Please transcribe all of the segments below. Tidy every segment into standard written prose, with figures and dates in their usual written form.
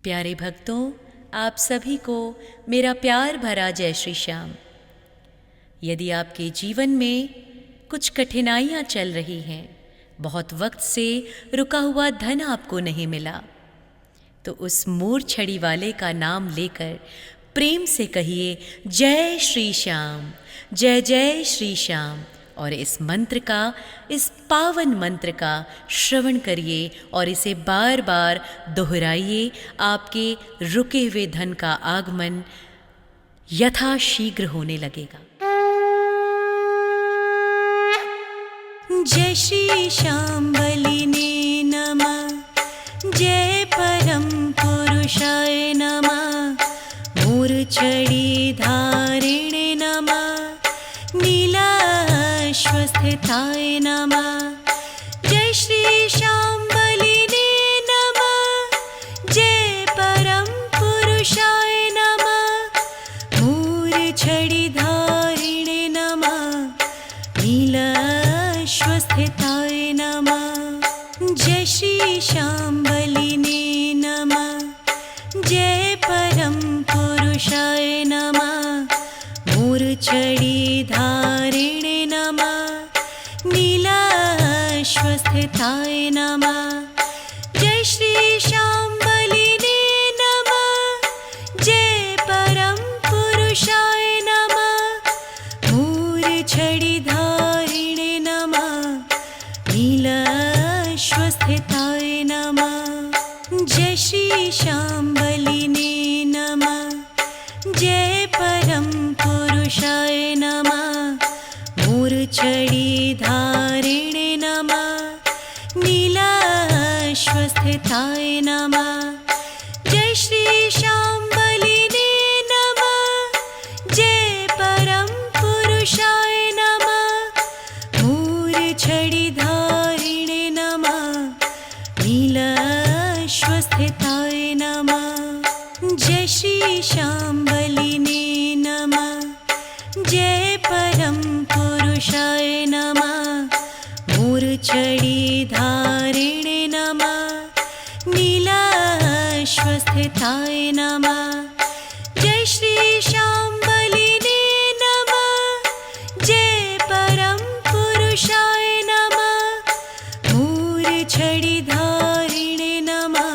प्यारे भक्तों, आप सभी को मेरा प्यार भरा जय श्री श्याम। यदि आपके जीवन में कुछ कठिनाइयाँ चल रही हैं, बहुत वक्त से रुका हुआ धन आपको नहीं मिला, तो उस मूर्छड़ी वाले का नाम लेकर प्रेम से कहिए जय श्री श्याम, जय जय श्री श्याम। और इस मंत्र का, इस पावन मंत्र का श्रवण करिए और इसे बार बार दोहराइए। आपके रुके हुए धन का आगमन यथाशीघ्र होने लगेगा। जय श्री श्याम बलिने नमः, जय परम पुरुषाय नमः, मूर्छड़ी धारिणे नमः, नीलाश्वस्थिताय नमः। जय श्री श्याम बलिने नमः, जय परम पुरुषाय नमः, मूर्छड़ी धारिणे नमः, नीलाश्वस्थिताय नमः। जय श्री श्याम बलिने नमः, जय परम पुरुषाय नमः, मूर्छड़ी धारिणे नमः, नीलाश्वस्थिताय नमः। जय श्री श्याम बलिने नमः, जय परम पुरुषाय नमः, मूर्छड़ी धारिणे नमः, नीलाश्वस्थिताय नमः। जय श्री श्याम बलिने नमः, जय परम पुरुषाय नमः, मूर्छड़ी धारिणे नमः, नीलाश्वस्थिताय नमः। जय श्री श्याम बलिने नमः, जय परम पुरुषाय नमः, मूर्छड़ी धारिणे नमः, नीलाश्वस्थिताय नमः। जय श्री श्याम बलिने नमः, जय परम पुरुषाय नमः, मूर्छड़ी धारिणे नमः, नीलाश्वस्थिताय नमः। जय श्री श्याम बलिने नमः, जय परम पुरुषाय नमः, मूर्छड़ी धारिणे नमः,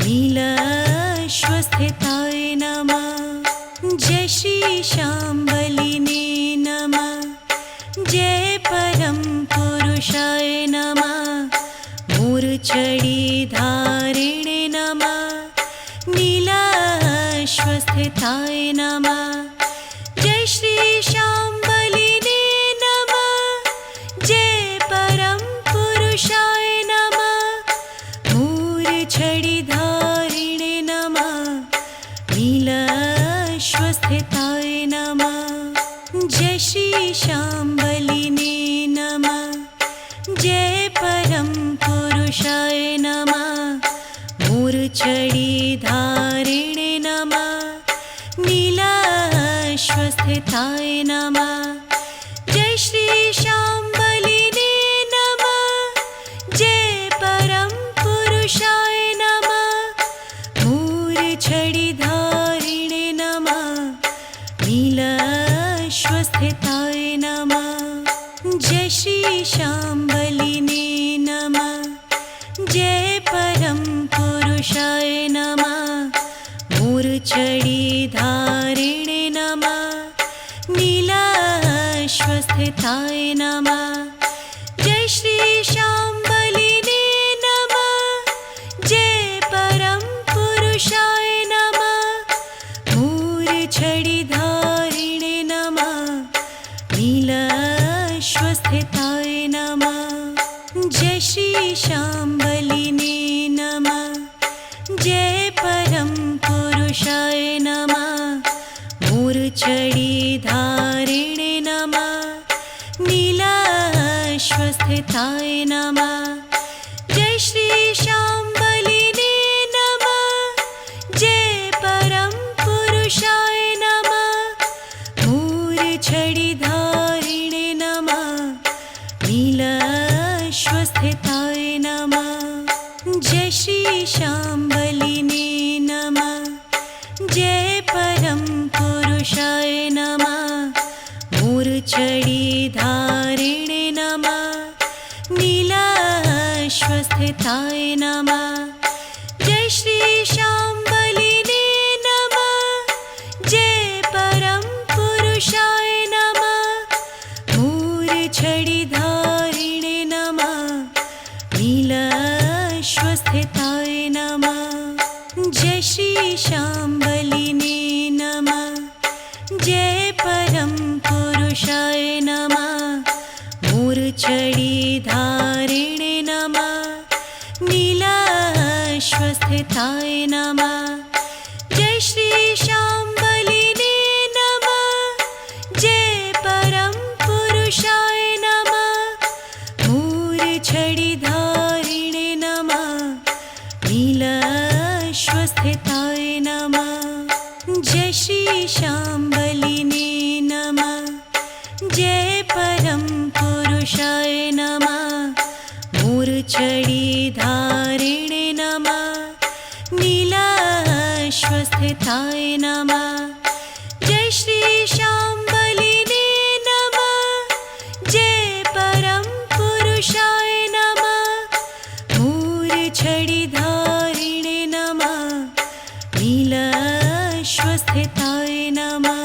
नीलाश्वस्थिताय नमः। जय श्री श्याम बलिने नमः, जय परम पुरुषाय नमः, मूर्छड़ी धारिणे नमः, नीलाश्वस्थिताय नमः। जय श्री श्याम बलिने नमः, जय परम पुरुषाय नमः, मूर्छड़ी धारिणे नमः, नीलाश्वस्थिताय नमः। जय श्री श्याम बलिने नमः, जय परम पुरुषाय नमः, मूर्छड़ी धारिणे नमः, नीलाश्वस्थिताय नमः। जय श्री श्याम बलिने नमः, जय परम पुरुषाय नमः, मूर्छड़ी धारिणे नमः, नीलाश्वस्थिताय नमः। जय श्री श्याम बलिने नमः, जय परम पुरुषाय नमः, मूर्छड़ी धारिणे नमः, नीलाश्वस्थिताय नमः। जय श्री श्याम बलिने नमः, जय परम पुरुषाय नमः, मूर्छड़ी धारिणे नमः, नीलाश्वस्थिताय नमः। जय श्री श्याम बलिने नमः, जय परम पुरुषाय नमः, मूर्छड़ी धारिणे नमः, नीलाश्वस्थिताय नमः। जय श्री श्याम बलिने नमः, जय परम पुरुषाय नमः, मूर्छड़ी धारिणे नमः, नीलाश्वस्थिताय नमः। जय श्री श्याम बलिने जय परम पुरुषाय नमः मूर्छितारिणे नमः नीलाश्वस्थिताय नमः जय श्री शाम्बलिने नमः जय परम पुरुषाय नमः मूर्छितारिणे नमः नीलाश्वस्थिताय नमः जय श्री शाम्बलिने नमः जय परम पुरुषाय नमः मूर्छितारिणे नमः नीलाश्वस्थिताय नमः जय श्री शाम्बलिने नमः जय परम पुरुषाय नमः मूर्छितारिणे नमः नीलाश्वस्थिताय नमः जय श्री शाम्बलिने नमः जय परम पुरुषाय नमः मूर्छितारिणे नमः नीलाश्वस्थिताय नमः जय श्री शाम्बलिने नमः जय परम पुरुषाय नमः मूर्छितारिणे नमः नीलाश्वस्थिताय नमः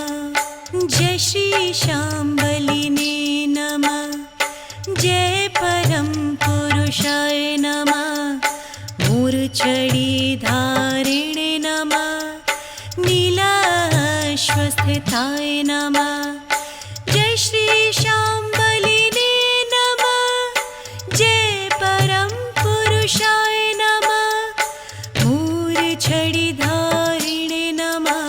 जय श्री शाम्बलिने नमः जय परम पुरुषाय नमः मूर्छितारिणे नमः नीलाश्वस्थिताय नमः जय श्री शाम्बलिने नमः जय परम पुरुषाय नमः मूर्छितारिणे नमः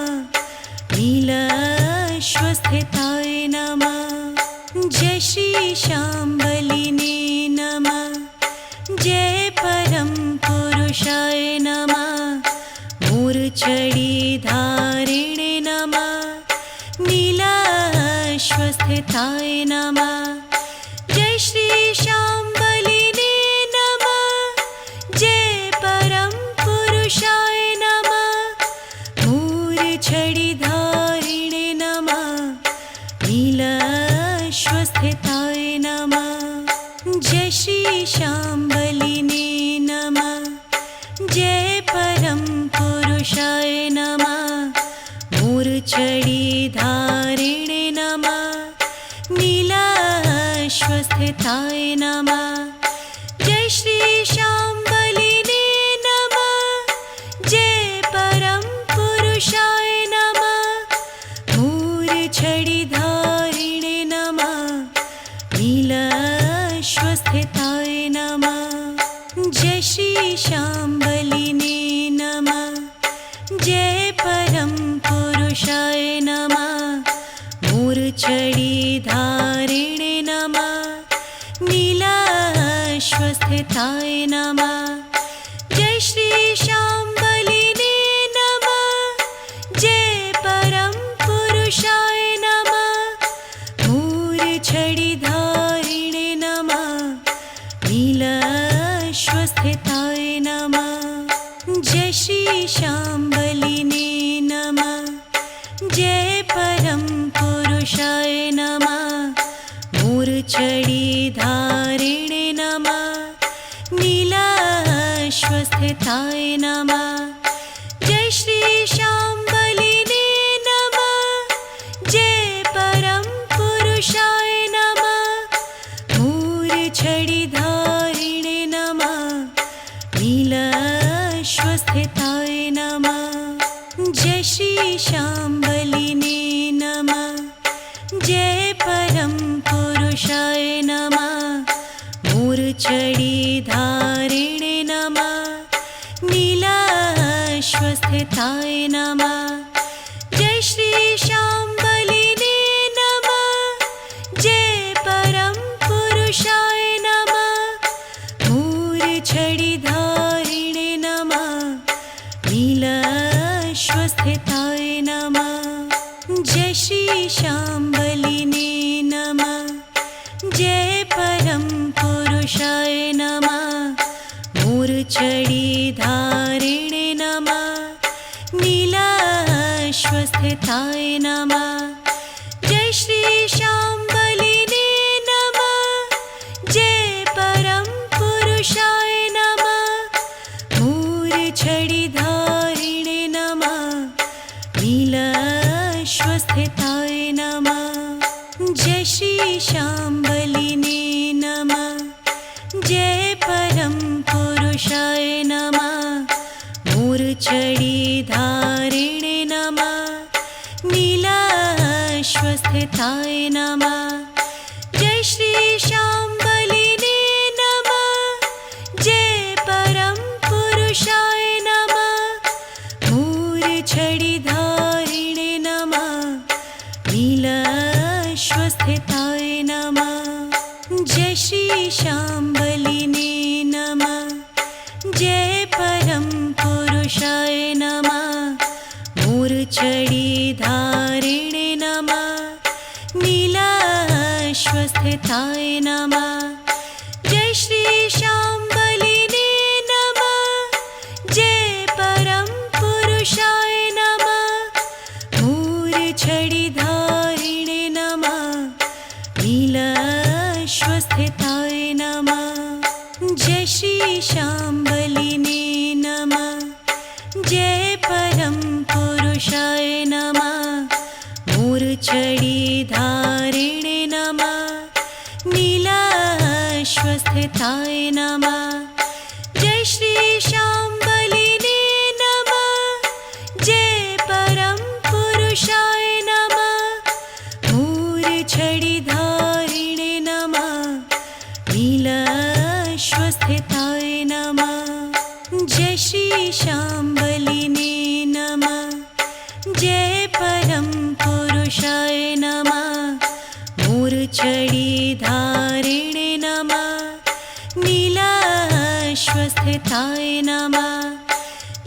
नीलाश्वस्थिताय नमः जय श्री शाम्बलिने नमः जय परम पुरुषाय नमः मूर्छितारिणे नमः नीलाश्वस्थिताय नमः जय श्री शाम्बलिने नमः जय परम पुरुषाय नमः मूर्छितारिणे नमः नीलाश्वस्थिताय नमः जय श्री शाम्बलिने नमः जय परम पुरुषाय नमः मूर्छितारिणे नमः नीलाश्वस्थिताय नमः जय श्री शाम्बलिने नमः जय परम पुरुषाय नमः मूर्छितारिणे नमः नीलाश्वस्थिताय नमः जय श्री शाम्बलिने नमः जय परम पुरुषाय नमः मूर्छितारिणे नमः नीलाश्वस्थिताय नमः जय श्री शाम्बलिने नमः जय परम पुरुषाय नमः मूर्छितारिणे नमः नीलाश्वस्थिताय नमः जय श्री शाम्बलिने नमः जय परम पुरुषाय नमः मूर्छितारिणे नमः नीलाश्वस्थिताय नमः जय श्री शाम्बलिने नमः जय परम पुरुषाय नमः मूर्छितारिणे नमः नीलाश्वस्थिताय नमः जय श्री शाम्बलिने नमः जय परम पुरुषाय नमः मूर्छितारिणे नमः नीलाश्वस्थिताय नमः जय श्री शाम्बलिने नमः जय परम पुरुषाय नमः मूर्छितारिणे नमः नीलाश्वस्थिताय नमः जय श्री शाम्बलिने नमः जय परम पुरुषाय नमः मूर्छितारिणे नमः नीलाश्वस्थिताय स्वस्थताय नमः। जय श्री शाम्बलिने नमः। जय परम पुरुषाय नमः। मूर्छिधारिणे नमः। नीलाश्वस्थिताय नमः। जय श्री शाम्बलिने नमः। जय परम पुरुषाय नमः। मूर्छिधारिणे नमः। नीलाश्वस्थिताय नमः। जय श्री शाम्बलिने नमः। जय परम पुरुषाय नमः। मूर्छिधारिणे नमः। नीलाश्वस्थिताय नमः। जय श्री शाम्बलिने नमः। जय परम पुरुषाय नमः। मूर्छिधारिणे नमः। नीलाश्वस्थिताय नमः। जय श्री शाम्बलिने नमः। जय परम पुरुषाय नमः। मूर्छिधारिणे नमः। नीलाश्वस्थिताय नमः। जय श्री शाम्बलिने नमः। जय परम पुरुषाय नमः। मूर्छिधारिणे नमः। नीलाश्वस्थिताय नमः। जय श्री शाम्बलिने नमः। जय परम पुरुषाय नमः। मूर्छिधारिणे नमः। नीलाश्वस्थिताय नमः। जय श्री शाम्बलिने नमः। जय परम पुरुषाय नमः। मूर्छिधारिणे नमः। नीलाश्वस्थिताय नमः।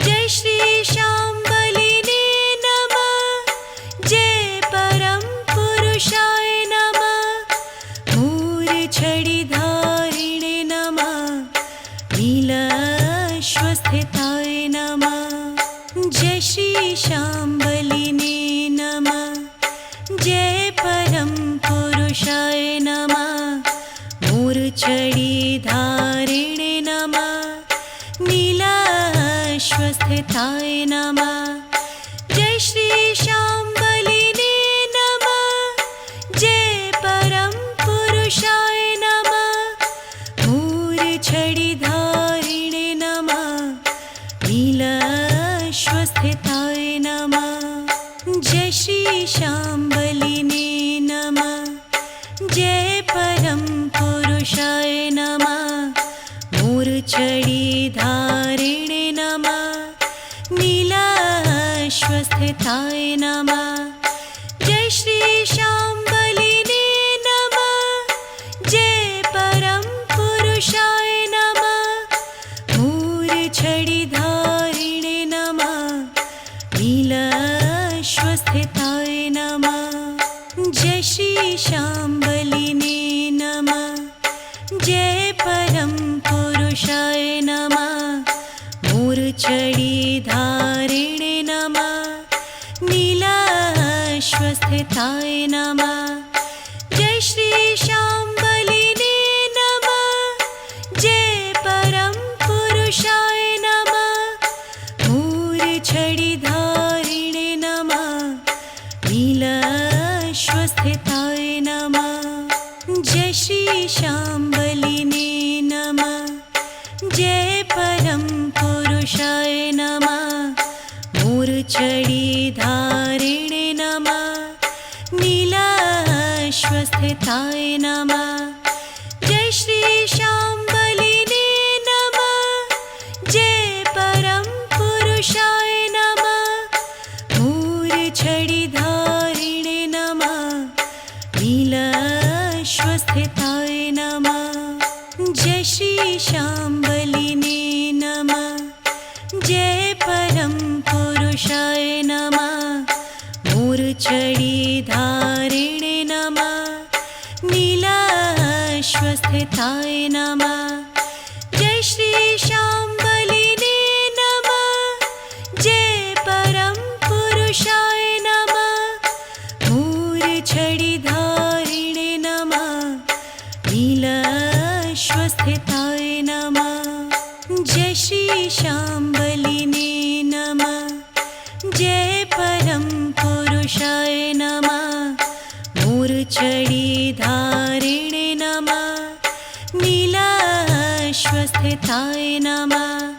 जय श्री शाम्बलिने नमः। जय परम पुरुषाय नमः। मूर्छिधारिणे नमः। नीलाश्वस्थिताय नमः। जय श्री शाम्बलिने नमः। जय परम पुरुषाय नमः। मूर्छिधारिणे नमः। नीलाश्वस्थिताय नमः। जय श्री शाम्बलिने नमः। जय परम पुरुषाय नमः। मूर्छिधारिणे नमः। नीलाश्वस्थिताय नमः। जय श्री शाम्बलिने नमः। जय परम पुरुषाय नमः। मूर्छिधारिणे नमः। नीलाश्वस्थिताय नमः। जय श्री शाम्बलिने नमः। जय परम पुरुषाय नमः। मूर्छिधारिणे नमः। नीलाश्वस्थिताय नमः। जय श्री शाम्बलिने नमः। जय परम पुरुषाय नमः। मूर्छिधारिणे नमः। नीलाश्वस्थिताय नमः। जय श्री शाम्बलिने नमः। जय परम पुरुषाय नमः। मूर्छिधारिणे नमः। नीलाश्वस्थिताय नमः। जय श्री शाम्बलिने नमः। जय परम पुरुषाय नमः। मूर्छिधारिणे नमः। नीलाश्वस्थिताय नमः। जय श्री शाम्बलिने नमः। जय परम पुरुषाय नमः। मूर्छिधारिणे नमः। नीलाश्वस्थिताय नमः। जय श्री शाम्बलिने नमः। जय परम पुरुषाय नमः। मूर्छिधारिणे नमः। नीलाश्वस्थिताय नमः। जय श्री शाम्बलिने नमः। जय परम पुरुषाय नमः। जय श्री शाम्बलिने नमः जय परम पुरुषाय नमः मूर्छिधारिणे नमः नीलाश्वस्थिताय नमः